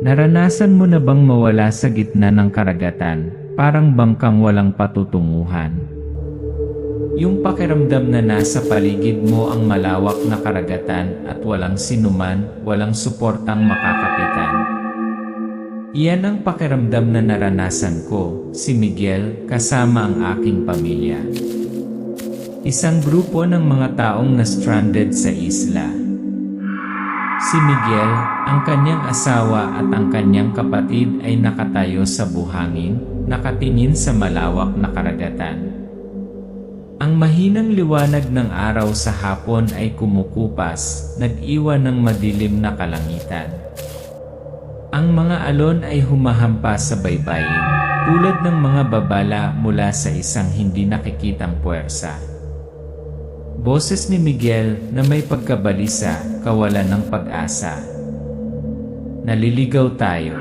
Naranasan mo na bang mawala sa gitna ng karagatan, parang bangkang walang patutunguhan? Yung pakiramdam na nasa paligid mo ang malawak na karagatan at walang sinuman, walang suportang makakapitan. Iyan ang pakiramdam na naranasan ko, si Miguel, kasama ang aking pamilya. Isang grupo ng mga taong na-stranded sa isla. Si Miguel, ang kanyang asawa at ang kanyang kapatid ay nakatayo sa buhangin, nakatingin sa malawak na karagatan. Ang mahinang liwanag ng araw sa hapon ay kumukupas, nag-iwan ng madilim na kalangitan. Ang mga alon ay humahampas sa baybayin, tulad ng mga babala mula sa isang hindi nakikitang puwersa. Boses ni Miguel na may pagkabalisa, kawalan ng pag-asa. Naliligaw tayo.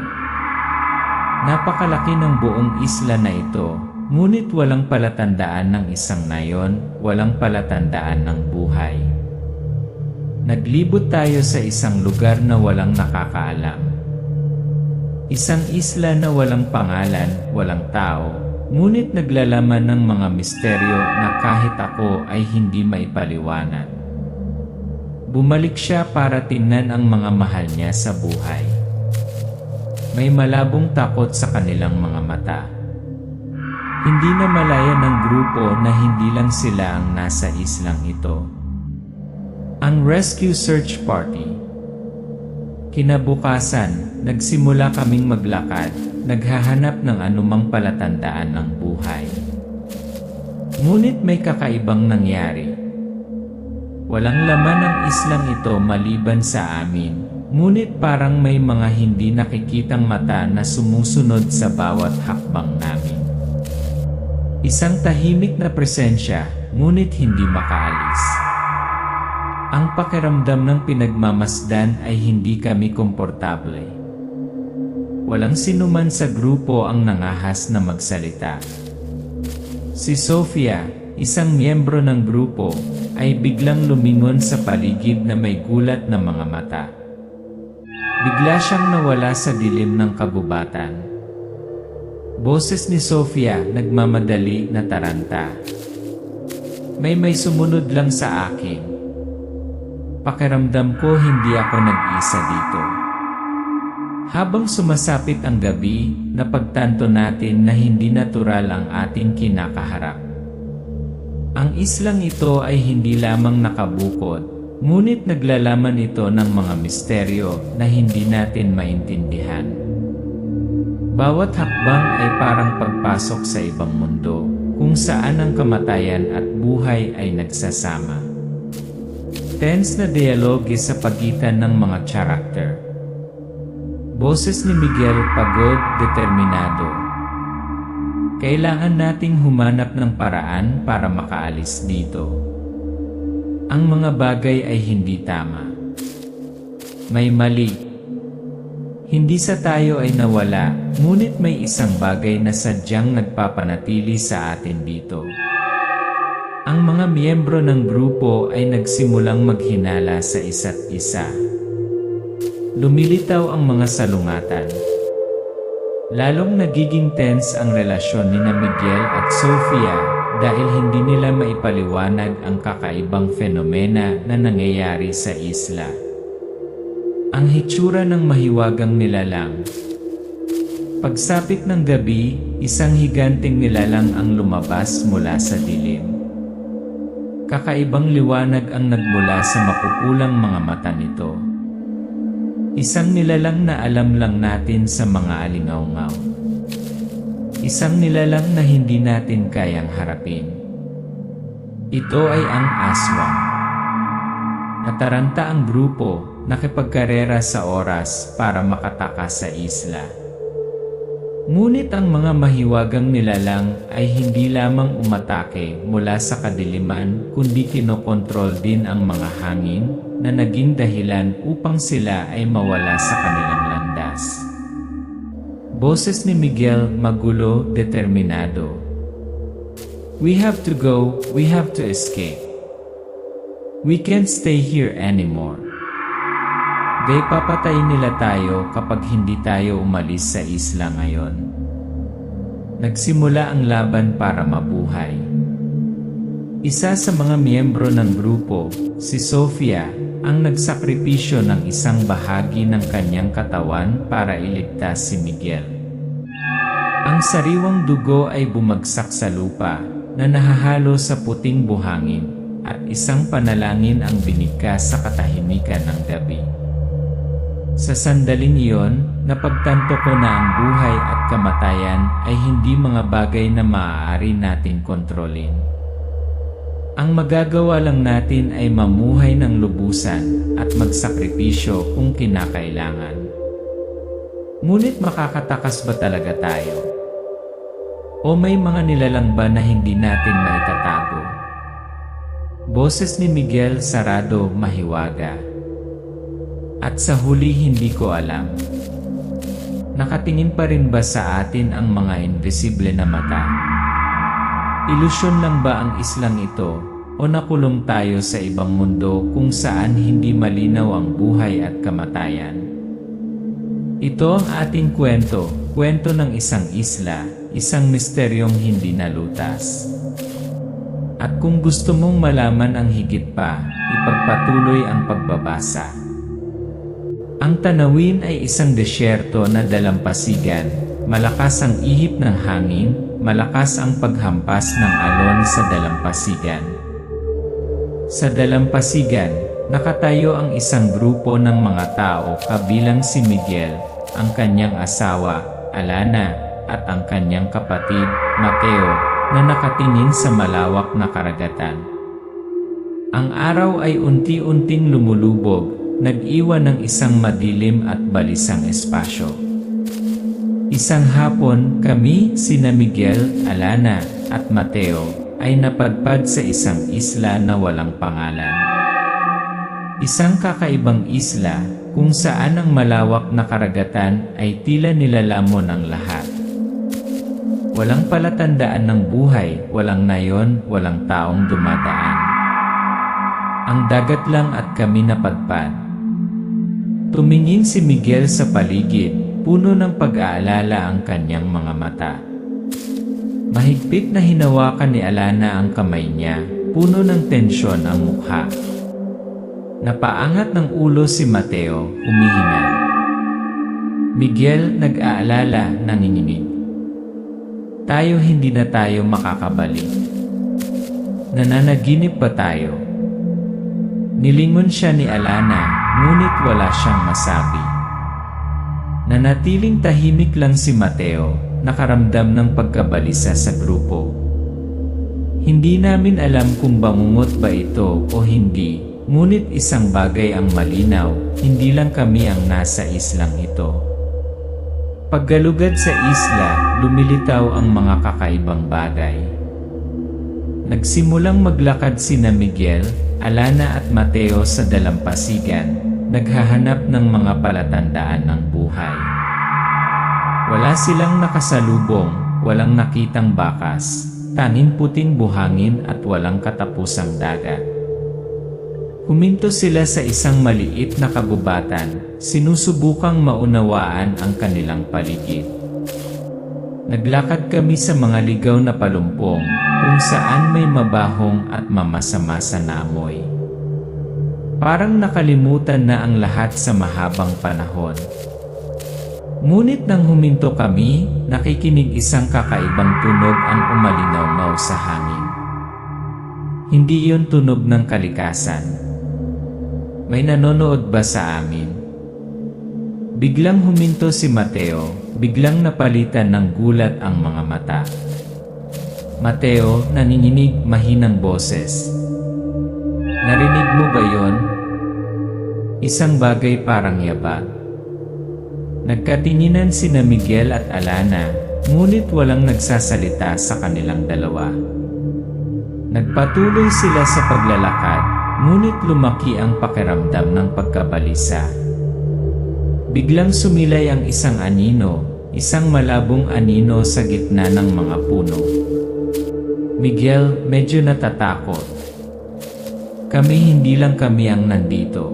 Napakalaki ng buong isla na ito, ngunit walang palatandaan ng isang nayon, walang palatandaan ng buhay. Naglibot tayo sa isang lugar na walang nakakaalam. Isang isla na walang pangalan, walang tao, ngunit naglalaman ng mga misteryo na kahit ako ay hindi maipaliwanag. Bumalik siya para tingnan ang mga mahal niya sa buhay. May malabong takot sa kanilang mga mata. Hindi na malaya ng grupo na hindi lang sila ang nasa islang ito. Ang Rescue Search Party. Kinabukasan, nagsimula kaming maglakad, naghahanap ng anumang palatandaan ng buhay. Ngunit may kakaibang nangyari. Walang laman ang islang ito maliban sa amin, ngunit parang may mga hindi nakikitang mata na sumusunod sa bawat hakbang namin. Isang tahimik na presensya, ngunit hindi makaalis. Ang pakiramdam ng pinagmamasdan ay hindi kami komportable. Walang sinuman sa grupo ang nangahas na magsalita. Si Sofia, isang miyembro ng grupo, ay biglang lumingon sa paligid na may gulat na mga mata. Bigla siyang nawala sa dilim ng kagubatan. Boses ni Sofia nagmamadali na taranta. May sumunod lang sa akin. Pakiramdam ko hindi ako nag-isa dito. Habang sumasapit ang gabi, napagtanto natin na hindi natural ang ating kinakaharap. Ang islang ito ay hindi lamang nakabukod, ngunit naglalaman ito ng mga misteryo na hindi natin maintindihan. Bawat hakbang ay parang pagpasok sa ibang mundo, kung saan ang kamatayan at buhay ay nagsasama. Tense na dialogue sa pagitan ng mga karakter. Boses ni Miguel pagod, determinado. Kailangan nating humanap ng paraan para makaalis dito. Ang mga bagay ay hindi tama. May mali. Hindi sa tayo ay nawala, ngunit may isang bagay na sadyang nagpapanatili sa atin dito. Ang mga miyembro ng grupo ay nagsimulang maghinala sa isa't isa. Lumilitaw ang mga salungatan. Lalong nagiging tense ang relasyon ni Miguel at Sofia dahil hindi nila maipaliwanag ang kakaibang fenomena na nangyayari sa isla. Ang hitsura ng mahiwagang nilalang. Pagsapit ng gabi, isang higanting nilalang ang lumabas mula sa dilim. Kakaibang liwanag ang nagmula sa mapupulang mga mata nito. Isang nilalang na alam lang natin sa mga alingaw-ngaw. Isang nilalang na hindi natin kayang harapin. Ito ay ang aswang. Nataranta ang grupo, nakipagkarera sa oras para makatakas sa isla. Ngunit ang mga mahiwagang nilalang ay hindi lamang umatake mula sa kadiliman kundi kinokontrol din ang mga hangin na naging dahilan upang sila ay mawala sa kanilang landas. Boses ni Miguel magulo, determinado. We have to go, we have to escape. We can't stay here anymore. Gay papatayin nila tayo kapag hindi tayo umalis sa isla ngayon. Nagsimula ang laban para mabuhay. Isa sa mga miyembro ng grupo, si Sofia, ang nagsakripisyo ng isang bahagi ng kanyang katawan para iligtas si Miguel. Ang sariwang dugo ay bumagsak sa lupa na nahahalo sa puting buhangin at isang panalangin ang binigkas sa katahimikan ng gabi. Sa sandaling iyon, napagtanto ko na ang buhay at kamatayan ay hindi mga bagay na maaari natin kontrolin. Ang magagawa lang natin ay mamuhay ng lubusan at magsakripisyo kung kinakailangan. Ngunit makakatakas ba talaga tayo? O may mga nilalang ba na hindi natin maitatago? Boses ni Miguel sarado mahiwaga. At sa huli hindi ko alam. Nakatingin pa rin ba sa atin ang mga invisible na mata? Ilusyon lang ba ang islang ito o nakulong tayo sa ibang mundo kung saan hindi malinaw ang buhay at kamatayan? Ito ang ating kwento, kwento ng isang isla, isang misteryong hindi nalutas. At kung gusto mong malaman ang higit pa, ipagpatuloy ang pagbabasa. Ang tanawin ay isang desyerto na dalampasigan, malakas ang ihip ng hangin, malakas ang paghampas ng alon sa dalampasigan. Sa dalampasigan, nakatayo ang isang grupo ng mga tao kabilang si Miguel, ang kanyang asawa, Alana, at ang kanyang kapatid, Mateo, na nakatingin sa malawak na karagatan. Ang araw ay unti-unting lumulubog, nag-iwan ng isang madilim at balisang espasyo. Isang hapon, kami, sina Miguel, Alana, at Mateo, ay napadpad sa isang isla na walang pangalan. Isang kakaibang isla, kung saan ang malawak na karagatan ay tila nilalamon ang lahat. Walang palatandaan ng buhay, walang nayon, walang taong dumadaan. Ang dagat lang at kami napadpad. Tumingin si Miguel sa paligid, puno ng pag-aalala ang kanyang mga mata. Mahigpit na hinawakan ni Alana ang kamay niya, puno ng tensyon ang mukha. Napaangat ng ulo si Mateo, humihinga. Miguel nag-aalala, nanginginig. Tayo hindi na tayo makakabalik. Nananaginip ba tayo? Nilingon siya ni Alana, ngunit wala siyang masabi. Nanatiling tahimik lang si Mateo, nakaramdam ng pagkabalisa sa grupo. Hindi namin alam kung bangungot ba ito o hindi, ngunit isang bagay ang malinaw, hindi lang kami ang nasa islang ito. Paggalugad sa isla, lumilitaw ang mga kakaibang bagay. Nagsimulang maglakad sina Miguel, Alana at Mateo sa dalampasigan, naghahanap ng mga palatandaan ng buhay. Wala silang nakasalubong, walang nakitang bakas, tanging puting buhangin at walang katapusang dagat. Huminto sila sa isang maliit na kagubatan, sinusubukang maunawaan ang kanilang paligid. Naglakad kami sa mga ligaw na palumpong, kung saan may mabahong at mamasa-masa na amoy. Parang nakalimutan na ang lahat sa mahabang panahon. Ngunit nang huminto kami, nakikinig isang kakaibang tunog ang umalinaw sa hangin. Hindi iyon tunog ng kalikasan. May nanonood ba sa amin? Biglang huminto si Mateo, biglang napalitan ng gulat ang mga mata. Mateo, nanginginig, mahinang boses. Narinig mo ba yon? Isang bagay parang yabag. Nagkatinginan sina Miguel at Alana, ngunit walang nagsasalita sa kanilang dalawa. Nagpatuloy sila sa paglalakad, ngunit lumaki ang pakiramdam ng pagkabalisa. Biglang sumilay ang isang anino, isang malabong anino sa gitna ng mga puno. Miguel, medyo natatakot. Hindi lang kami ang nandito.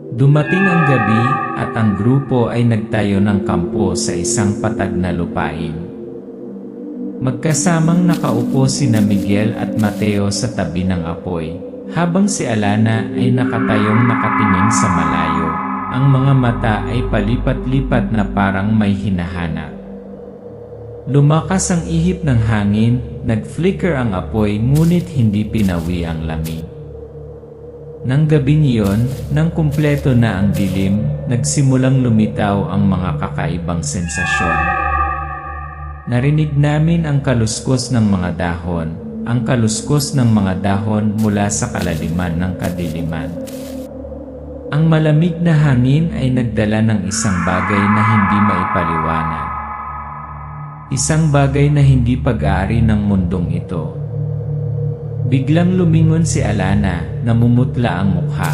Dumating ang gabi at ang grupo ay nagtayo ng kampo sa isang patag na lupain. Magkasamang nakaupo sina Miguel at Mateo sa tabi ng apoy, habang si Alana ay nakatayong nakatingin sa malayo. Ang mga mata ay palipat-lipat na parang may hinahanap. Lumakas ang ihip ng hangin, nag-flicker ang apoy ngunit hindi pinawi ang lamig. Nang gabing iyon, nang kumpleto na ang dilim, nagsimulang lumitaw ang mga kakaibang sensasyon. Narinig namin ang kaluskos ng mga dahon, ang kaluskos ng mga dahon mula sa kalaliman ng kadiliman. Ang malamig na hangin ay nagdala ng isang bagay na hindi maipaliwanag. Isang bagay na hindi pag-aari ng mundong ito. Biglang lumingon si Alana, namumutla ang mukha.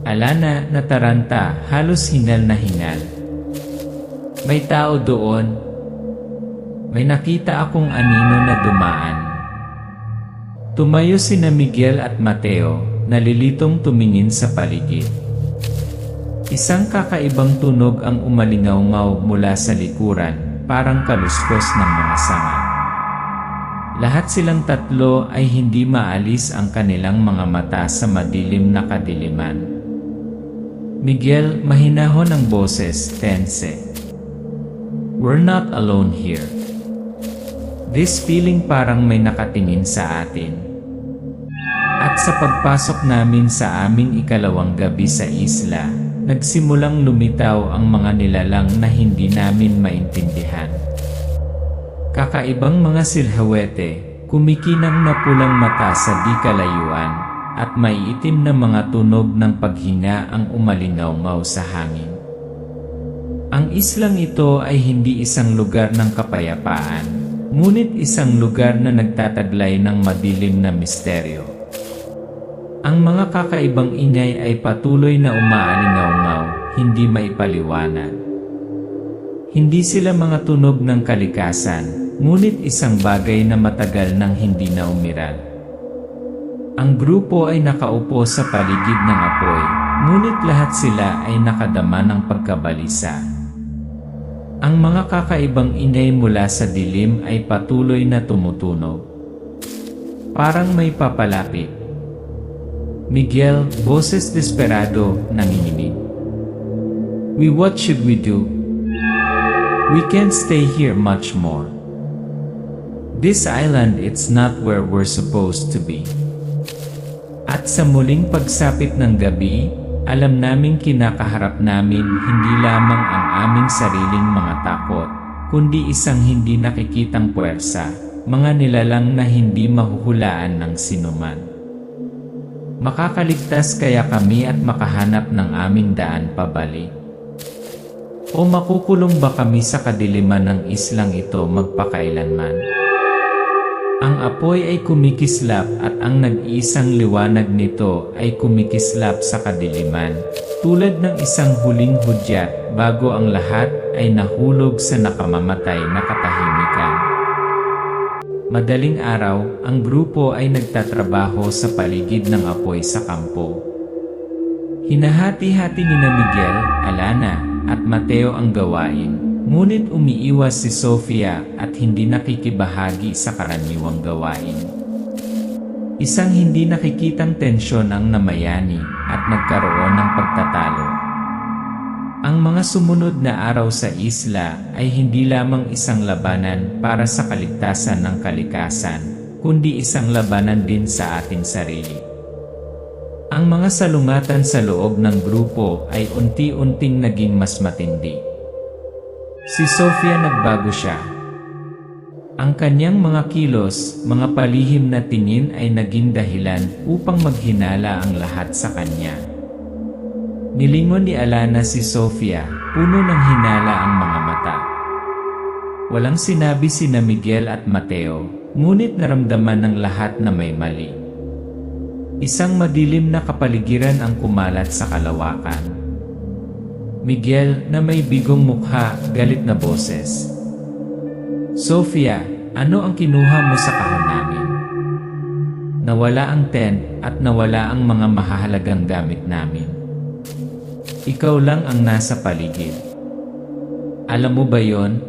Alana, nataranta, halos hingal na hingal. May tao doon. May nakita akong anino na dumaan. Tumayo sina Miguel at Mateo, nalilitong tumingin sa paligid. Isang kakaibang tunog ang umalingaw-ngaw mula sa likuran, parang kaluskos ng mga sanga. Lahat silang tatlo ay hindi maalis ang kanilang mga mata sa madilim na kadiliman. Miguel, mahinahon ang boses, tense. We're not alone here. This feeling parang may nakatingin sa atin. At sa pagpasok namin sa aming ikalawang gabi sa isla, nagsimulang lumitaw ang mga nilalang na hindi namin maintindihan. Kakaibang mga silhawete, kumikinang na pulang mata sa di kalayuan, at maiitim na mga tunog ng paghinga ang umalingaw-ngaw sa hangin. Ang islang ito ay hindi isang lugar ng kapayapaan, ngunit isang lugar na nagtataglay ng madilim na misteryo. Ang mga kakaibang ingay ay patuloy na umaalingaw-ngaw, hindi maipaliwanag. Hindi sila mga tunog ng kalikasan, ngunit isang bagay na matagal nang hindi na umiral. Ang grupo ay nakaupo sa paligid ng apoy, ngunit lahat sila ay nakadama ng pagkabalisa. Ang mga kakaibang ingay mula sa dilim ay patuloy na tumutunog. Parang may papalapit. Miguel, boses desperado, nanginginig. What should we do? We can't stay here much more. This island, it's not where we're supposed to be. At sa muling pagsapit ng gabi, alam naming kinakaharap namin hindi lamang ang aming sariling mga takot, kundi isang hindi nakikitang puwersa, mga nilalang na hindi mahuhulaan ng sinuman. Makakaligtas kaya kami at makahanap ng aming daan pabalik? O makukulong ba kami sa kadiliman ng islang ito magpakailanman? Ang apoy ay kumikislap at ang nag-iisang liwanag nito ay kumikislap sa kadiliman, tulad ng isang huling hudyat bago ang lahat ay nahulog sa nakamamatay na katahimikan. Madaling araw, ang grupo ay nagtatrabaho sa paligid ng apoy sa kampo. Hinahati-hati nina Miguel, Alana, at Mateo ang gawain, ngunit umiiwas si Sofia at hindi nakikibahagi sa karaniwang gawain. Isang hindi nakikitang tensyon ang namayani at nagkaroon ng pagtatalo. Ang mga sumunod na araw sa isla ay hindi lamang isang labanan para sa kaligtasan ng kalikasan, kundi isang labanan din sa ating sarili. Ang mga salungatan sa loob ng grupo ay unti-unting naging mas matindi. Si Sofia nagbago siya. Ang kanyang mga kilos, mga palihim na tingin ay naging dahilan upang maghinala ang lahat sa kanya. Nilingon ni Alana si Sofia, puno ng hinala ang mga mata. Walang sinabi sina Miguel at Mateo, ngunit naramdaman ng lahat na may mali. Isang madilim na kapaligiran ang kumalat sa kalawakan. Miguel, na may bigong mukha, galit na boses. Sofia, ano ang kinuha mo sa kahon namin? Nawala ang tent at nawala ang mga mahahalagang gamit namin. ikaw lang ang nasa paligid. Alam mo ba yon?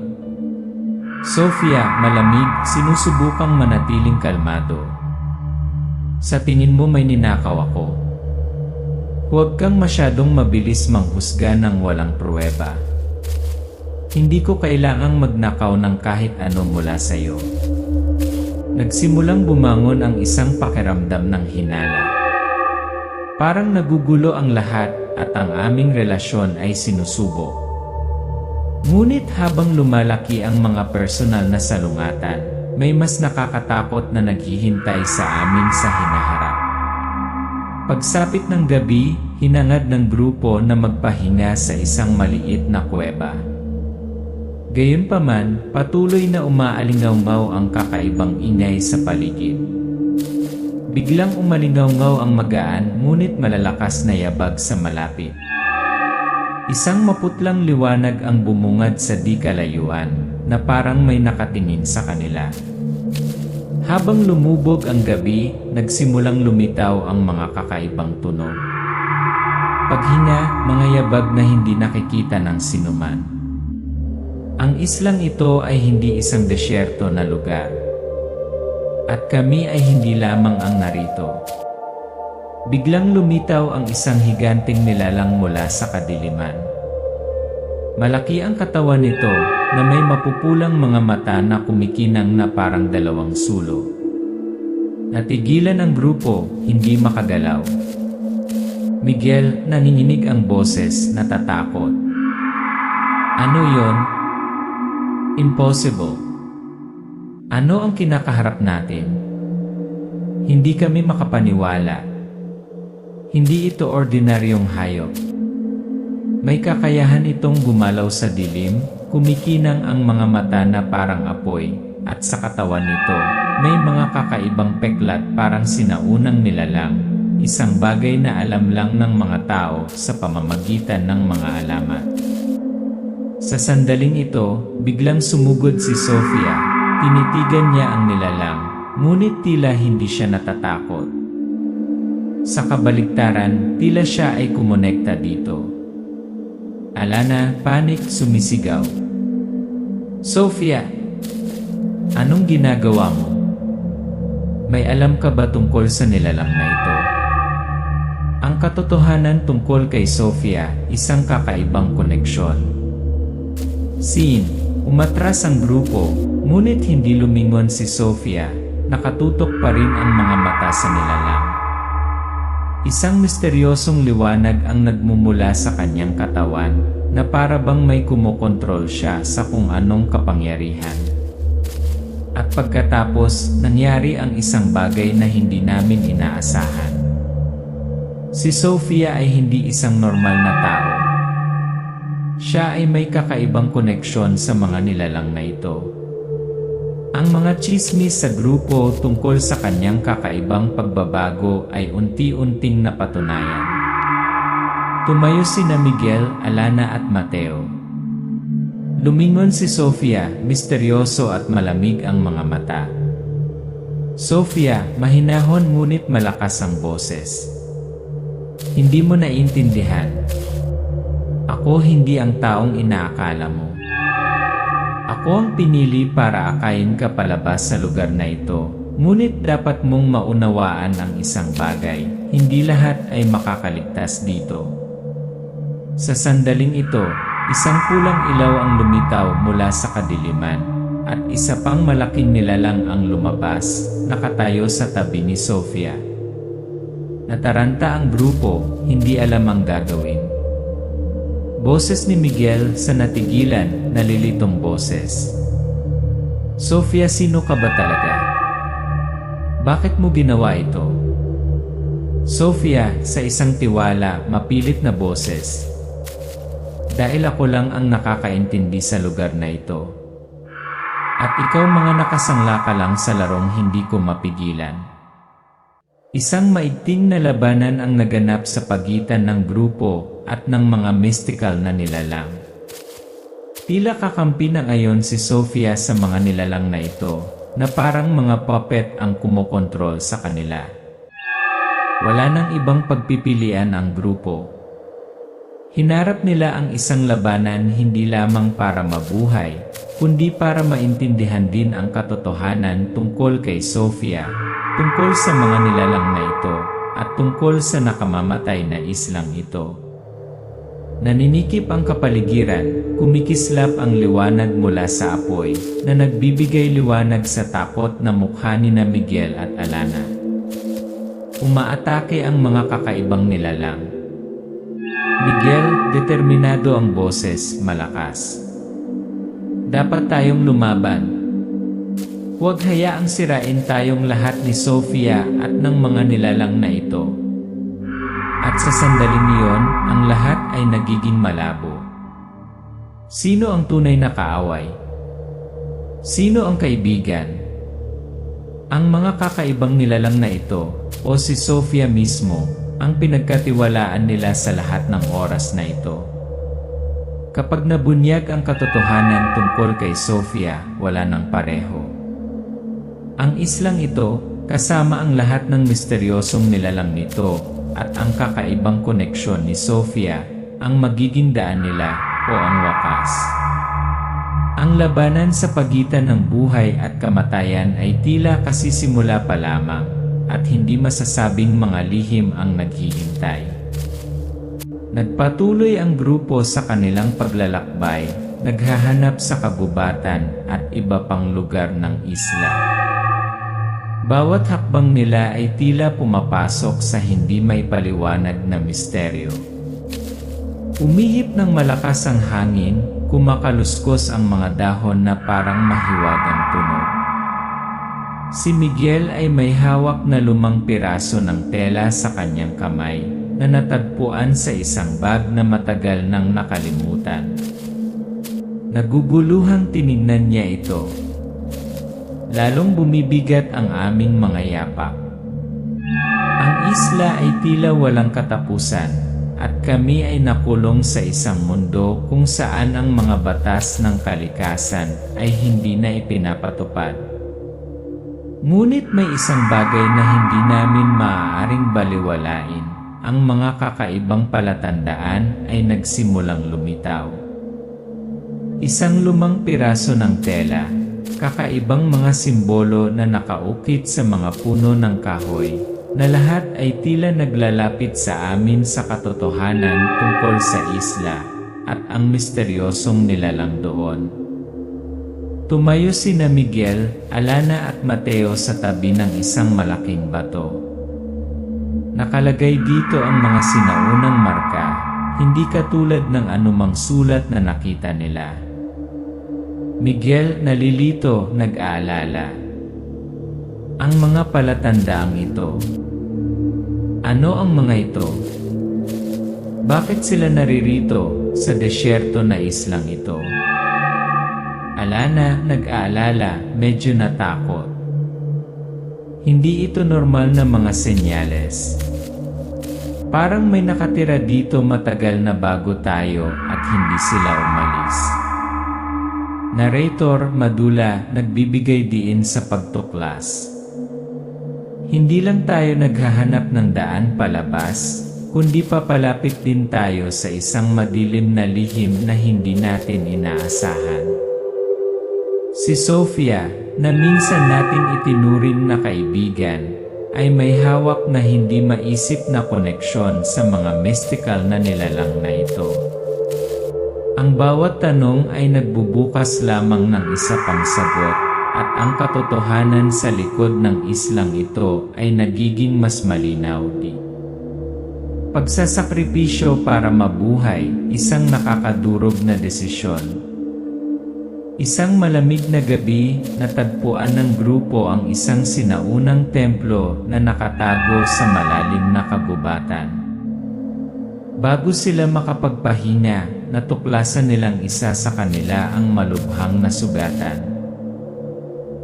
Sofia, malamig, sinusubukang manatiling kalmado. Sa tingin mo may ninakaw ako? Huwag kang masyadong mabilis manghusga ng walang pruweba. Hindi ko kailangang magnakaw ng kahit ano mula sa iyo. Nagsimulang bumangon ang isang pakiramdam ng hinala. Parang nagugulo ang lahat at ang aming relasyon ay sinusubok. Ngunit habang lumalaki ang mga personal na salungatan, may mas nakakatakot na naghihintay sa amin sa hinaharap. Pagsapit ng gabi, hinangad ng grupo na magpahinga sa isang maliit na kuweba. Gayunpaman, patuloy na umaalingaw-ngaw ang kakaibang ingay sa paligid. Biglang umalingaw-ngaw ang magaan ngunit malalakas na yabag sa malapit. Isang maputlang liwanag ang bumungad sa di kalayuan na parang may nakatingin sa kanila. Habang lumubog ang gabi, nagsimulang lumitaw ang mga kakaibang tunog. Paghinga, mga yabag na hindi nakikita ng sinuman. Ang islang ito ay hindi isang desyerto na lugar. At kami ay hindi lamang ang narito. Biglang lumitaw ang isang higanteng nilalang mula sa kadiliman. Malaki ang katawan nito na may mapupulang mga mata na kumikinang na parang dalawang sulo. Natigilan ang grupo, hindi makagalaw. Miguel, nanginginig ang boses, natatakot. Ano yon? Impossible. Ano ang kinakaharap natin? Hindi kami makapaniwala. Hindi ito ordinaryong hayop. May kakayahan itong gumalaw sa dilim, kumikinang ang mga mata na parang apoy, at sa katawan nito, may mga kakaibang peklat parang sinaunang nilalang, isang bagay na alam lang ng mga tao sa pamamagitan ng mga alamat. Sa sandaling ito, biglang sumugod si Sofia, tinitigan niya ang nilalang, ngunit tila hindi siya natatakot. Sa kabaliktaran, tila siya ay kumonekta dito. Alana, panik, sumisigaw. Sofia! Anong ginagawa mo? May alam ka ba tungkol sa nilalang na ito? Ang katotohanan tungkol kay Sofia, isang kakaibang koneksyon. Scene, umatras ang grupo, ngunit hindi lumingon si Sofia, nakatutok pa rin ang mga mata sa nilalang. Isang misteryosong liwanag ang nagmumula sa kanyang katawan na para bang may kumokontrol siya sa kung anong kapangyarihan. At pagkatapos, nangyari ang isang bagay na hindi namin inaasahan. Si Sofia ay hindi isang normal na tao. Siya ay may kakaibang koneksyon sa mga nilalang na ito. Ang mga tsismis sa grupo tungkol sa kanyang kakaibang pagbabago ay unti-unting napatunayan. Tumayo sina Miguel, Alana at Mateo. Lumingon si Sofia, misteryoso at malamig ang mga mata. Sofia, mahinahon ngunit malakas ang boses. Hindi mo naiintindihan. Ako hindi ang taong inaakala mo. Ako ang pinili para akayin ka palabas sa lugar na ito, ngunit dapat mong maunawaan ang isang bagay, hindi lahat ay makakaligtas dito. Sa sandaling ito, isang pulang ilaw ang lumitaw mula sa kadiliman, at isa pang malaking nilalang ang lumabas, nakatayo sa tabi ni Sofia. Nataranta ang grupo, hindi alam ang gagawin. Boses ni Miguel sa natigilan, nalilitong boses. Sofia, sino ka ba talaga? Bakit mo ginawa ito? Sofia, sa isang tiwala, mapilit na boses. Dahil ako lang ang nakakaintindi sa lugar na ito. At ikaw mga nakasangla ka lang sa larong hindi ko mapigilan. Isang maigting na labanan ang naganap sa pagitan ng grupo at ng mga mystical na nilalang. Tila kakampi na ngayon si Sofia sa mga nilalang na ito, na parang mga puppet ang kumokontrol sa kanila. Wala nang ibang pagpipilian ang grupo. Hinarap nila ang isang labanan hindi lamang para mabuhay, kundi para maintindihan din ang katotohanan tungkol kay Sofia, tungkol sa mga nilalang na ito, at tungkol sa nakamamatay na islang ito. Naninikip ang kapaligiran, kumikislap ang liwanag mula sa apoy, na nagbibigay liwanag sa takot na mukha ni na Miguel at Alana. Umaatake ang mga kakaibang nilalang. Miguel, determinado ang boses, malakas. Dapat tayong lumaban. Huwag hayaang sirain tayong lahat ni Sofia at ng mga nilalang na ito. At sa sandaling iyon, ang lahat ay nagiging malabo. Sino ang tunay na kaaway? Sino ang kaibigan? Ang mga kakaibang nilalang na ito, o si Sofia mismo, ang pinagkatiwalaan nila sa lahat ng oras na ito. Kapag nabunyag ang katotohanan tungkol kay Sofia, wala nang pareho. Ang islang ito, kasama ang lahat ng misteryosong nilalang nito, at ang kakaibang koneksyon ni Sofia, ang magiging daan nila o ang wakas. Ang labanan sa pagitan ng buhay at kamatayan ay tila kasisimula pa lamang, at hindi masasabing mga lihim ang naghihintay. Nagpatuloy ang grupo sa kanilang paglalakbay, naghahanap sa kagubatan at iba pang lugar ng isla. Bawat hakbang nila ay tila pumapasok sa hindi may paliwanag na misteryo. Umihip ng malakas ang hangin, kumakaluskos ang mga dahon na parang mahiwagang tunog. Si Miguel ay may hawak na lumang piraso ng tela sa kanyang kamay na natagpuan sa isang bag na matagal nang nakalimutan. Naguguluhang tiningnan niya ito. Lalong bumibigat ang aming mga yapak. Ang isla ay tila walang katapusan, at kami ay nakulong sa isang mundo kung saan ang mga batas ng kalikasan ay hindi na ipinapatupad. Ngunit may isang bagay na hindi namin maaaring baliwalain. Ang mga kakaibang palatandaan ay nagsimulang lumitaw. Isang lumang piraso ng tela, kakaibang mga simbolo na nakaukit sa mga puno ng kahoy, na lahat ay tila naglalapit sa amin sa katotohanan tungkol sa isla at ang misteryosong nilalang doon. Tumayo sina Miguel, Alana at Mateo sa tabi ng isang malaking bato. Nakalagay dito ang mga sinaunang marka, hindi katulad ng anumang sulat na nakita nila. Miguel, nalilito, nag-aalala. Ang mga palatandaang ito. Ano ang mga ito? Bakit sila naririto sa desyerto na islang ito? Alana, nag-aalala, medyo natakot. Hindi ito normal na mga senyales. Parang may nakatira dito matagal na bago tayo at hindi sila umalis. Narrator, Madula, nagbibigay diin sa pagtuklas. Hindi lang tayo naghahanap ng daan palabas, kundi papalapit din tayo sa isang madilim na lihim na hindi natin inaasahan. Si Sofia, na minsan nating itinuring na kaibigan, ay may hawak na hindi maisip na koneksyon sa mga mystical na nilalang na ito. Ang bawat tanong ay nagbubukas lamang ng isa pang sagot, at ang katotohanan sa likod ng islang ito ay nagiging mas malinaw din. Pagsasakripisyo para mabuhay, isang nakakadurog na desisyon. Isang malamig na gabi, natagpuan ng grupo ang isang sinaunang templo na nakatago sa malalim na kagubatan. Bago sila makapagpahinga, natuklasan nilang isa sa kanila ang malubhang na sugatan.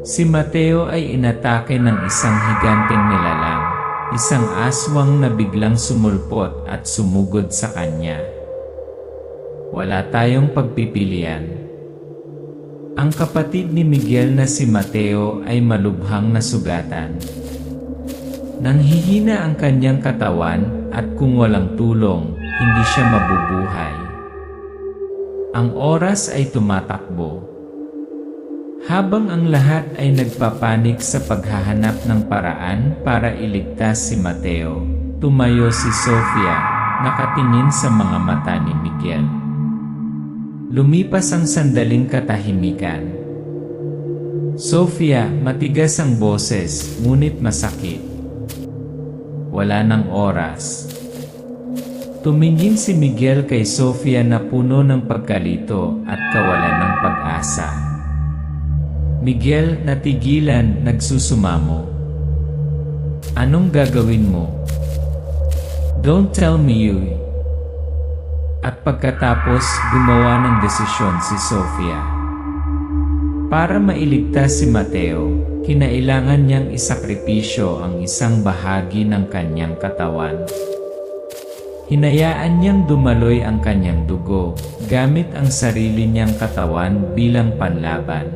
Si Mateo ay inatake ng isang higanteng nilalang, isang aswang na biglang sumulpot at sumugod sa kanya. Wala tayong pagpipilian. Ang kapatid ni Miguel na si Mateo ay malubhang nasugatan. Nanghihina ang kanyang katawan at kung walang tulong, hindi siya mabubuhay. Ang oras ay tumatakbo. Habang ang lahat ay nagpapanik sa paghahanap ng paraan para iligtas si Mateo, tumayo si Sofia, nakatingin sa mga mata ni Miguel. Lumipas ang sandaling katahimikan. Sofia, matigas ang boses, ngunit masakit. Wala ng oras. Tumingin si Miguel kay Sofia na puno ng pagkalito at kawalan ng pag-asa. Miguel, natigilan, nagsusumamo. Anong gagawin mo? Don't tell me you. At pagkatapos, gumawa ng desisyon si Sofia. Para mailigtas si Mateo, kinailangan niyang isakripisyo ang isang bahagi ng kanyang katawan. Hinayaan niyang dumaloy ang kanyang dugo, gamit ang sarili niyang katawan bilang panlaban.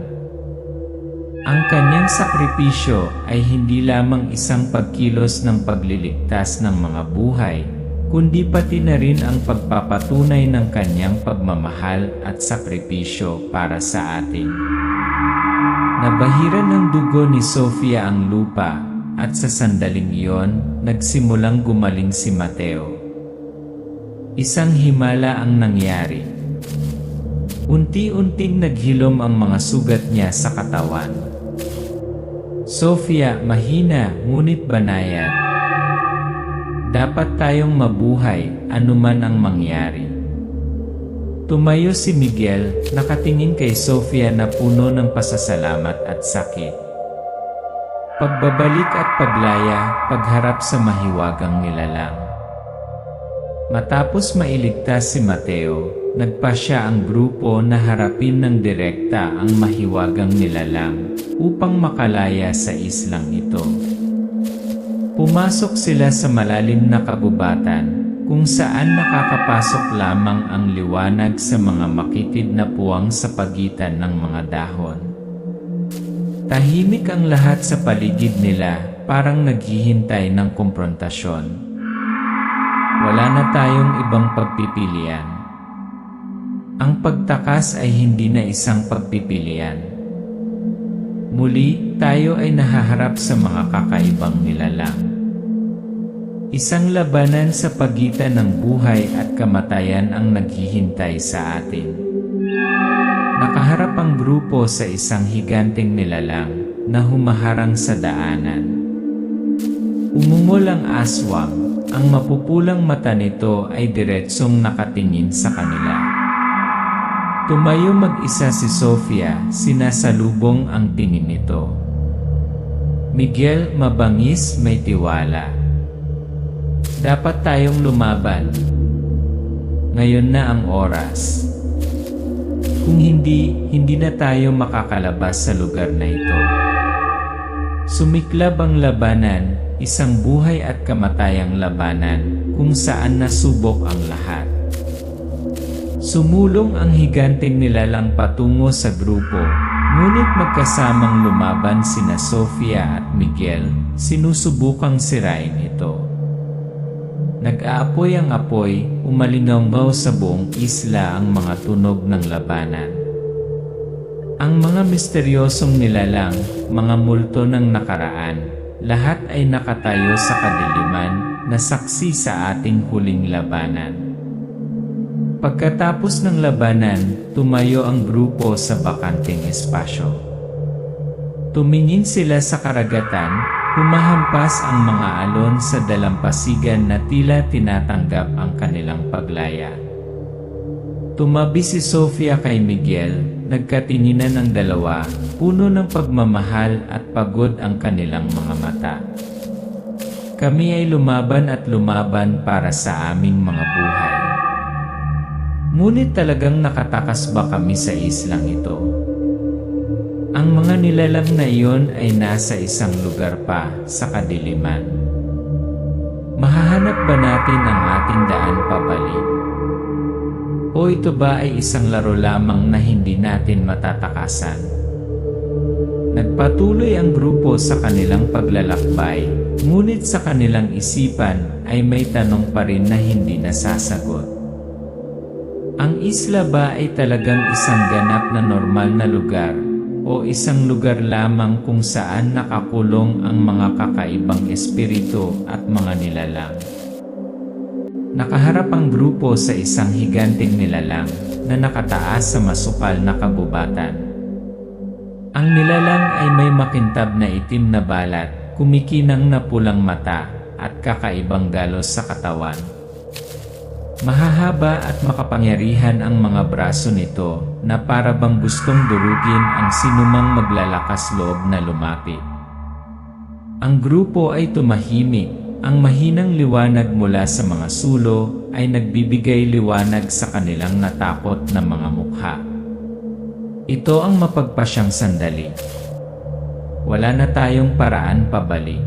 Ang kanyang sakripisyo ay hindi lamang isang pagkilos ng pagliligtas ng mga buhay, kundi pati na rin ang pagpapatunay ng kanyang pagmamahal at sakripisyo para sa atin. Nabahiran ng dugo ni Sofia ang lupa, at sa sandaling iyon, nagsimulang gumaling si Mateo. Isang himala ang nangyari. Unti-unting naghilom ang mga sugat niya sa katawan. Sofia, mahina, ngunit banayad. Dapat tayong mabuhay, anuman ang mangyari. Tumayo si Miguel, nakatingin kay Sofia na puno ng pasasalamat at sakit. Pagbabalik at paglaya, pagharap sa mahiwagang nilalang. Matapos mailigtas si Mateo, nagpasya ang grupo na harapin ng direkta ang mahiwagang nilalang upang makalaya sa islang ito. Pumasok sila sa malalim na kagubatan, kung saan nakakapasok lamang ang liwanag sa mga makitid na puwang sa pagitan ng mga dahon. Tahimik ang lahat sa paligid nila, parang naghihintay ng komprontasyon. Wala na tayong ibang pagpipilian. Ang pagtakas ay hindi na isang pagpipilian. Muli, tayo ay nahaharap sa mga kakaibang nilalang. Isang labanan sa pagitan ng buhay at kamatayan ang naghihintay sa atin. Nakaharap ang grupo sa isang higanteng nilalang na humaharang sa daanan. Umungol ang aswang, ang mapupulang mata nito ay diretsong nakatingin sa kanila. Tumayo mag-isa si Sofia, sinasalubong ang tingin nito. Miguel, mabangis, may tiwala. Dapat tayong lumaban. Ngayon na ang oras. Kung hindi na tayo makakalabas sa lugar na ito. Sumiklab ang labanan, isang buhay at kamatayang labanan, kung saan nasubok ang lahat. Sumulong ang higanteng nilalang patungo sa grupo, ngunit magkasamang lumaban sina Sofia at Miguel, sinusubukang sirain ito. Nag-aapoy ang apoy, umalingaw sa buong isla ang mga tunog ng labanan. Ang mga misteryosong nilalang, mga multo ng nakaraan, lahat ay nakatayo sa kadiliman na saksi sa ating huling labanan. Pagkatapos ng labanan, tumayo ang grupo sa bakanting espasyo. Tumingin sila sa karagatan, humahampas ang mga alon sa dalampasigan na tila tinatanggap ang kanilang paglaya. Tumabi si Sofia kay Miguel, nagkatinginan ang dalawa, puno ng pagmamahal at pagod ang kanilang mga mata. Kami ay lumaban at lumaban para sa aming mga buhay. Ngunit talagang nakatakas ba kami sa islang ito? Ang mga nilalang na iyon ay nasa isang lugar pa sa kadiliman. Mahahanap ba natin ang ating daan pabalik? O ito ba ay isang laro lamang na hindi natin matatakasan? Nagpatuloy ang grupo sa kanilang paglalakbay, ngunit sa kanilang isipan ay may tanong pa rin na hindi nasasagot. Ang isla ba ay talagang isang ganap na normal na lugar o isang lugar lamang kung saan nakakulong ang mga kakaibang espiritu at mga nilalang? Nakaharap ang grupo sa isang higanting nilalang na nakataas sa masukal na kagubatan. Ang nilalang ay may makintab na itim na balat, kumikinang na pulang mata, at kakaibang galos sa katawan. Mahahaba at makapangyarihan ang mga braso nito na para bang gustong durugin ang sinumang maglalakas loob na lumapit. Ang grupo ay tumahimik. Ang mahinang liwanag mula sa mga sulo ay nagbibigay liwanag sa kanilang natakot na mga mukha. Ito ang mapagpasyang sandali. Wala na tayong paraan pabalik.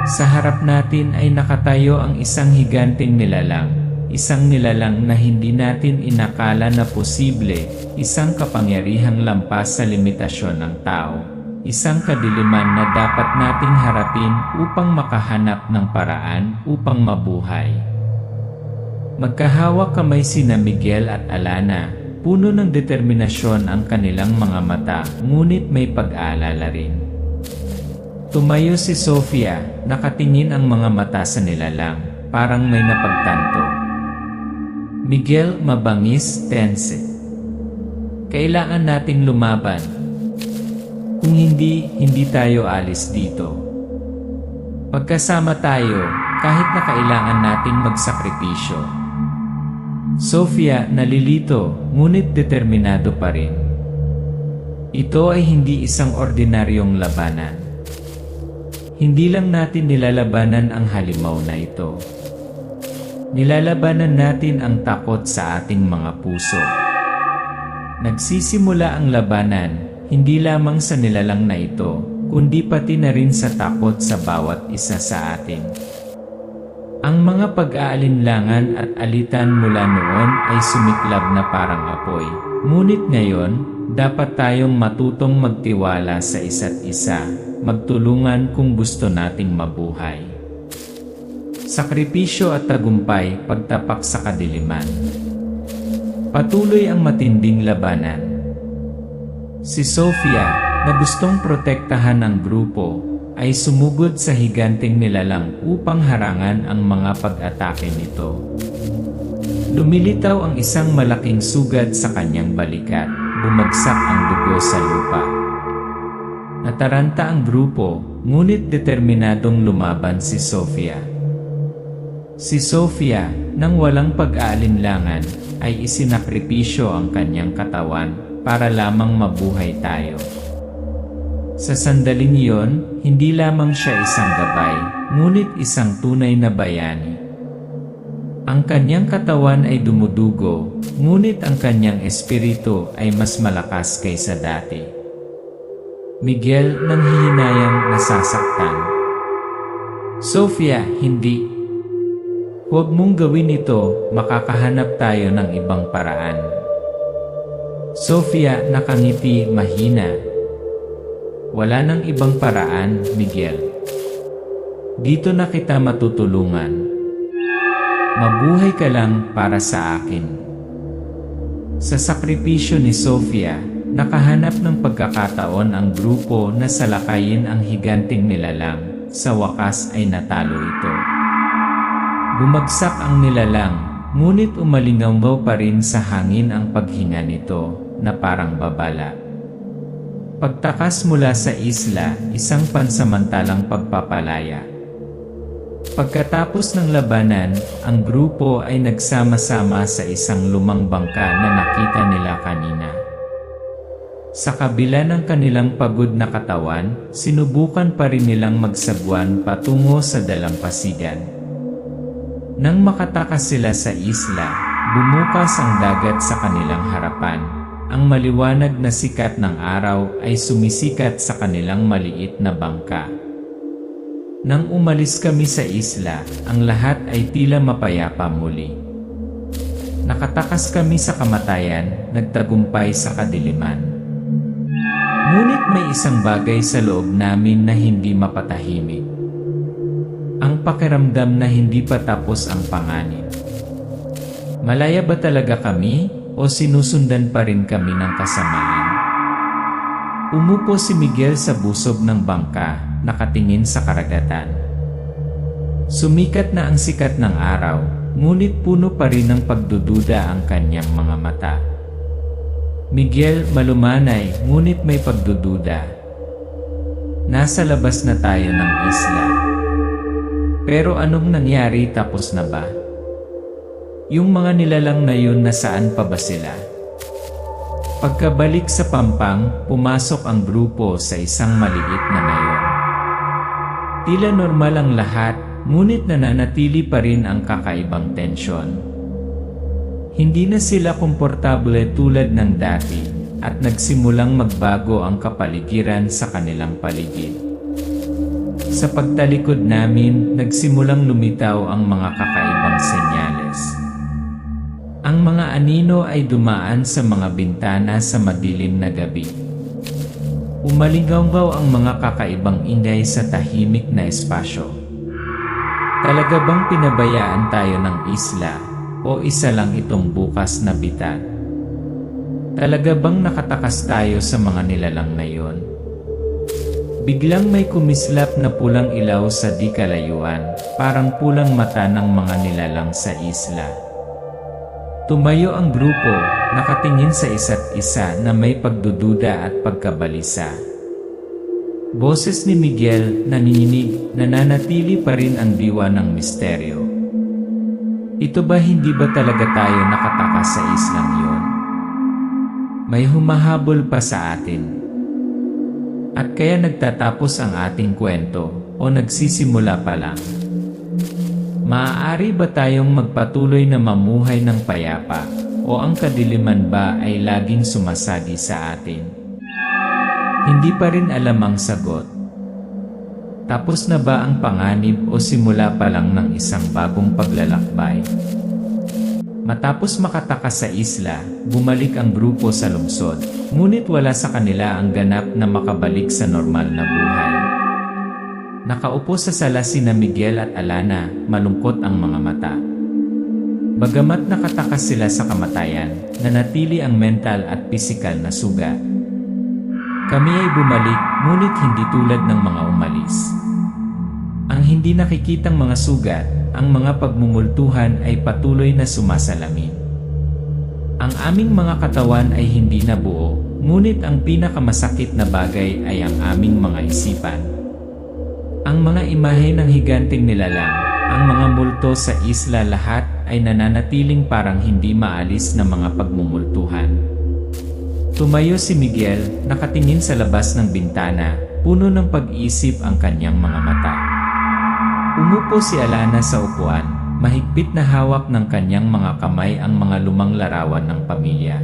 Sa harap natin ay nakatayo ang isang higanting nilalang, isang nilalang na hindi natin inakala na posible, isang kapangyarihang lampas sa limitasyon ng tao. Isang kadiliman na dapat nating harapin upang makahanap ng paraan upang mabuhay. Magkahawak kamay sina Miguel at Alana, puno ng determinasyon ang kanilang mga mata, ngunit may pag-aalala rin. Tumayo si Sofia, nakatingin ang mga mata sa nilalang, parang may napagtanto. Miguel, mabangis, tense. Kailangan nating lumaban. Kung hindi tayo alis dito. Pagkasama tayo, kahit na kailangan nating magsakripisyo. Sofia, nalilito, ngunit determinado pa rin. Ito ay hindi isang ordinaryong labanan. Hindi lang natin nilalabanan ang halimaw na ito. Nilalabanan natin ang takot sa ating mga puso. Nagsisimula ang labanan hindi lamang sa nilalang na ito, kundi pati na rin sa takot sa bawat isa sa atin. Ang mga pag-aalinlangan at alitan mula noon ay sumiklab na parang apoy. Ngunit ngayon, dapat tayong matutong magtiwala sa isa't isa, magtulungan kung gusto nating mabuhay. Sakripisyo at tagumpay pagtapak sa kadiliman. Patuloy ang matinding labanan. Si Sofia, na gustong protektahan ng grupo, ay sumugod sa higanting nilalang upang harangan ang mga pag-atake nito. Lumilitaw ang isang malaking sugat sa kanyang balikat, bumagsak ang dugo sa lupa. Nataranta ang grupo, ngunit determinadong lumaban si Sofia. Si Sofia, nang walang pag-aalinlangan, ay isinakripisyo ang kanyang katawan para lamang mabuhay tayo. Sa sandaling iyon, hindi lamang siya isang gabay, ngunit isang tunay na bayani. Ang kanyang katawan ay dumudugo, ngunit ang kanyang espiritu ay mas malakas kaysa dati. Miguel, nanghihinayang nasasaktan. Sofia, hindi. Huwag mong gawin ito, makakahanap tayo ng ibang paraan. Sofia, nakangiti, mahina. Wala nang ibang paraan, Miguel. Dito na kita matutulungan. Mabuhay ka lang para sa akin. Sa sakripisyo ni Sofia, nakahanap ng pagkakataon ang grupo na salakayin ang higanting nilalang. Sa wakas ay natalo ito. Bumagsak ang nilalang, ngunit umalingaw pa rin sa hangin ang paghinga nito, na parang babala. Pagtakas mula sa isla, isang pansamantalang pagpapalaya. Pagkatapos ng labanan, ang grupo ay nagsama-sama sa isang lumang bangka na nakita nila kanina. Sa kabila ng kanilang pagod na katawan, sinubukan pa rin nilang magsagwan patungo sa dalampasigan. Nang makatakas sila sa isla, bumukas ang dagat sa kanilang harapan. Ang maliwanag na sikat ng araw ay sumisikat sa kanilang maliit na bangka. Nang umalis kami sa isla, ang lahat ay tila mapayapa muli. Nakatakas kami sa kamatayan, nagtagumpay sa kadiliman. Ngunit may isang bagay sa loob namin na hindi mapatahimik. Ang pakiramdam na hindi pa tapos ang panganib. Malaya ba talaga kami o sinusundan pa rin kami ng kasamaan? Umupo si Miguel sa busob ng bangka, nakatingin sa karagatan. Sumikat na ang sikat ng araw, ngunit puno pa rin ng pagdududa ang kanyang mga mata. Miguel, malumanay, ngunit may pagdududa. Nasa labas na tayo ng isla. Pero anong nangyari, tapos na ba? Yung mga nilalang na yun, nasaan pa ba sila? Pagkabalik sa Pampang, pumasok ang grupo sa isang maliit na nayon. Tila normal ang lahat, ngunit nananatili pa rin ang kakaibang tensyon. Hindi na sila komportable tulad ng dati at nagsimulang magbago ang kapaligiran sa kanilang paligid. Sa pagtalikod namin, nagsimulang lumitaw ang mga kakaibang senyales. Ang mga anino ay dumaan sa mga bintana sa madilim na gabi. Umalingaw ang mga kakaibang ingay sa tahimik na espasyo. Talaga bang pinabayaan tayo ng isla? O isa lang itong bukas na bitat? Talaga bang nakatakas tayo sa mga nilalang na yon? Biglang may kumislap na pulang ilaw sa di kalayuan, parang pulang mata ng mga nilalang sa isla. Tumayo ang grupo, nakatingin sa isa't isa na may pagdududa at pagkabalisa. Boses ni Miguel, nanginginig, nananatili pa rin ang diwa ng misteryo. Ito ba, hindi ba talaga tayo nakatakas sa islang yon? May humahabol pa sa atin. At kaya nagtatapos ang ating kwento o nagsisimula pa lang? Maaari ba tayong magpatuloy na mamuhay ng payapa o ang kadiliman ba ay laging sumasagi sa atin? Hindi pa rin alam ang sagot. Tapos na ba ang panganib o simula pa lang ng isang bagong paglalakbay? Matapos makatakas sa isla, bumalik ang grupo sa lungsod, ngunit wala sa kanila ang ganap na makabalik sa normal na buhay. Nakaupo sa sala sina Miguel at Alana, malungkot ang mga mata. Bagamat nakatakas sila sa kamatayan, nanatili ang mental at pisikal na sugat. Kami ay bumalik, ngunit hindi tulad ng mga umalis. Ang hindi nakikitang mga sugat, ang mga pagmumultuhan ay patuloy na sumasalamin. Ang aming mga katawan ay hindi nabuo, ngunit ang pinakamasakit na bagay ay ang aming mga isipan. Ang mga imahe ng higanting nilalang, ang mga multo sa isla, lahat ay nananatiling parang hindi maalis na mga pagmumultuhan. Tumayo si Miguel, nakatingin sa labas ng bintana, puno ng pag-iisip ang kanyang mga mata. Umupo si Alana sa upuan, mahigpit na hawak ng kanyang mga kamay ang mga lumang larawan ng pamilya.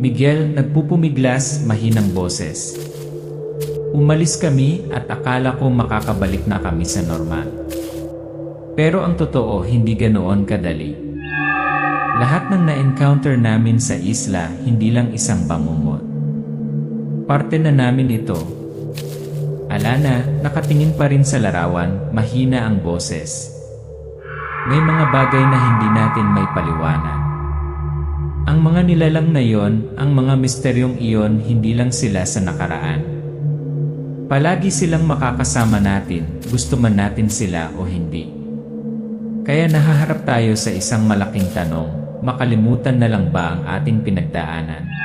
Miguel, nagpupumiglas, mahinang boses. Umalis kami at akala ko makakabalik na kami sa normal. Pero ang totoo, hindi ganoon kadali. Lahat ng na-encounter namin sa isla, hindi lang isang bangungot. Parte na namin ito. Alana, nakatingin pa rin sa larawan, mahina ang boses. May mga bagay na hindi natin may paliwanag. Ang mga nilalang na yon, ang mga misteryong iyon, hindi lang sila sa nakaraan. Palagi silang makakasama natin, gusto man natin sila o hindi. Kaya nahaharap tayo sa isang malaking tanong. Makalimutan na lang ba ang ating pinagdaanan?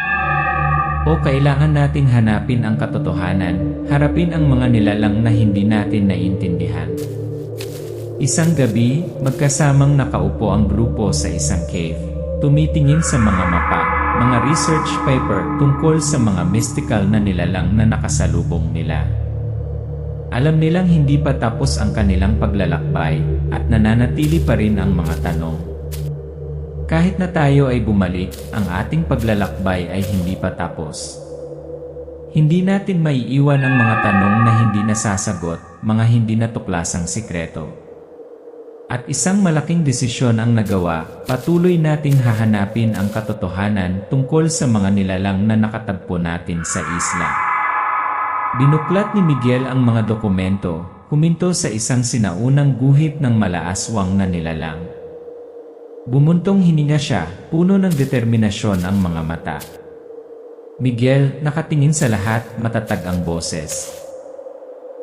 O kailangan nating hanapin ang katotohanan, harapin ang mga nilalang na hindi natin naiintindihan? Isang gabi, magkasamang nakaupo ang grupo sa isang cave, tumitingin sa mga mapa, mga research paper tungkol sa mga mystical na nilalang na nakasalubong nila. Alam nilang hindi pa tapos ang kanilang paglalakbay at nananatili pa rin ang mga tanong. Kahit na tayo ay bumalik, ang ating paglalakbay ay hindi pa tapos. Hindi natin maiiwan ang mga tanong na hindi nasasagot, mga hindi natuklasang sikreto. At isang malaking desisyon ang nagawa, patuloy nating hahanapin ang katotohanan tungkol sa mga nilalang na nakatagpo natin sa isla. Binuklat ni Miguel ang mga dokumento, huminto sa isang sinaunang guhit ng malaaswang na nilalang. Bumuntong hininga siya, puno ng determinasyon ang mga mata. Miguel, nakatingin sa lahat, matatag ang boses.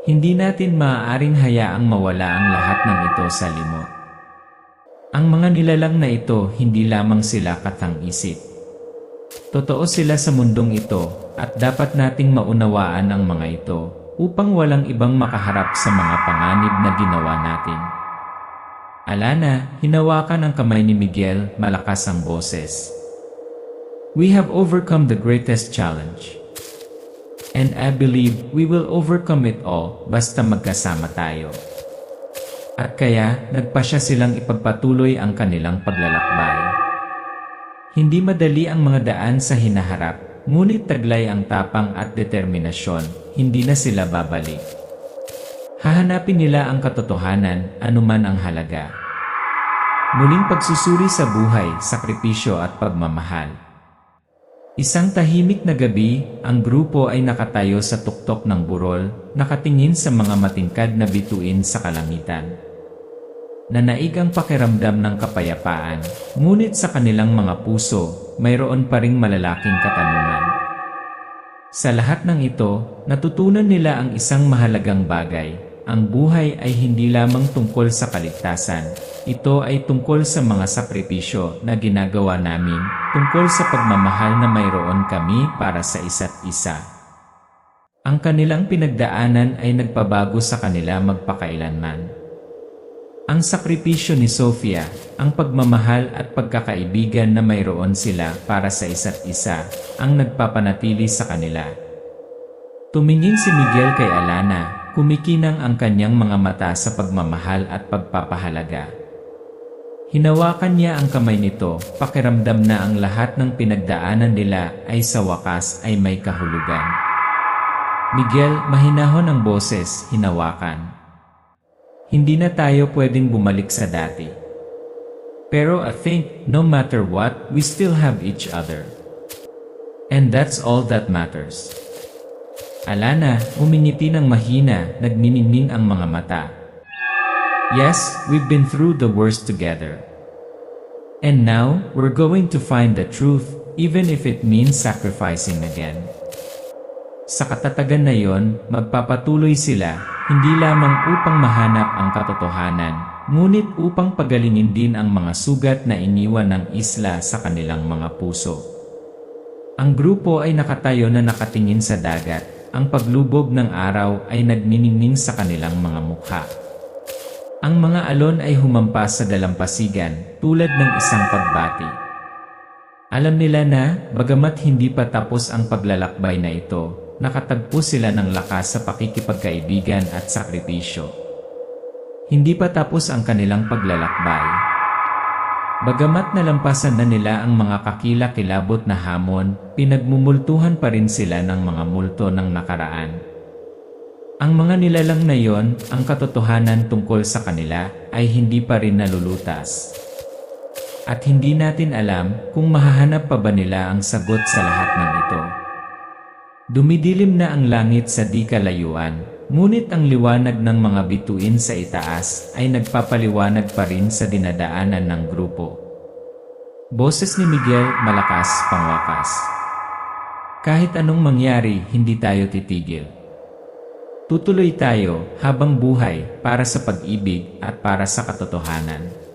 Hindi natin maaaring hayaang mawala ang lahat ng ito sa limot. Ang mga nilalang na ito, hindi lamang sila katang-isip. Totoo sila sa mundong ito, at dapat nating maunawaan ang mga ito, upang walang ibang makaharap sa mga panganib na ginawa natin. Alana, hinawakan ang kamay ni Miguel, malakas ang boses. We have overcome the greatest challenge. And I believe we will overcome it all basta magkasama tayo. At kaya, nagpasya silang ipagpatuloy ang kanilang paglalakbay. Hindi madali ang mga daan sa hinaharap, ngunit taglay ang tapang at determinasyon, hindi na sila babalik. Hahanapin nila ang katotohanan, anuman ang halaga. Muling pagsusuri sa buhay, sakripisyo at pagmamahal. Isang tahimik na gabi, ang grupo ay nakatayo sa tuktok ng burol, nakatingin sa mga matingkad na bituin sa kalangitan. Nanaig ang pakiramdam ng kapayapaan, ngunit sa kanilang mga puso, mayroon pa ring malalaking katanungan. Sa lahat ng ito, natutunan nila ang isang mahalagang bagay. Ang buhay ay hindi lamang tungkol sa kaligtasan. Ito ay tungkol sa mga sakripisyo na ginagawa namin, tungkol sa pagmamahal na mayroon kami para sa isa't isa. Ang kanilang pinagdaanan ay nagpabago sa kanila magpakailanman. Ang sakripisyo ni Sofia, ang pagmamahal at pagkakaibigan na mayroon sila para sa isa't isa, ang nagpapanatili sa kanila. Tumingin si Miguel kay Alana, kumikinang ang kanyang mga mata sa pagmamahal at pagpapahalaga. Hinawakan niya ang kamay nito, pakiramdam na ang lahat ng pinagdaanan nila ay sa wakas ay may kahulugan. Miguel, mahinahon ang boses, hinawakan. Hindi na tayo pwedeng bumalik sa dati. Pero I think, no matter what, we still have each other. And that's all that matters. Alana, umingiti ng mahina, nagniningning ang mga mata. Yes, we've been through the worst together. And now, we're going to find the truth, even if it means sacrificing again. Sa katatagan na yon, magpapatuloy sila, hindi lamang upang mahanap ang katotohanan, ngunit upang pagalingin din ang mga sugat na iniwan ng isla sa kanilang mga puso. Ang grupo ay nakatayo na nakatingin sa dagat. Ang paglubog ng araw ay nagniningning sa kanilang mga mukha. Ang mga alon ay humampas sa dalampasigan, tulad ng isang pagbati. Alam nila na, bagamat hindi pa tapos ang paglalakbay na ito, nakatagpo sila ng lakas sa pakikipagkaibigan at sakripisyo. Hindi pa tapos ang kanilang paglalakbay. Bagamat nalampasan na nila ang mga kakilakilabot na hamon, pinagmumultuhan pa rin sila ng mga multo ng nakaraan. Ang mga nilalang na yon, ang katotohanan tungkol sa kanila, ay hindi pa rin nalulutas. At hindi natin alam kung mahahanap pa ba nila ang sagot sa lahat ng ito. Dumidilim na ang langit sa di kalayuan, ngunit ang liwanag ng mga bituin sa itaas ay nagpapaliwanag pa rin sa dinadaanan ng grupo. Boses ni Miguel, malakas, pangwakas. Kahit anong mangyari, hindi tayo titigil. Tutuloy tayo habang buhay para sa pag-ibig at para sa katotohanan.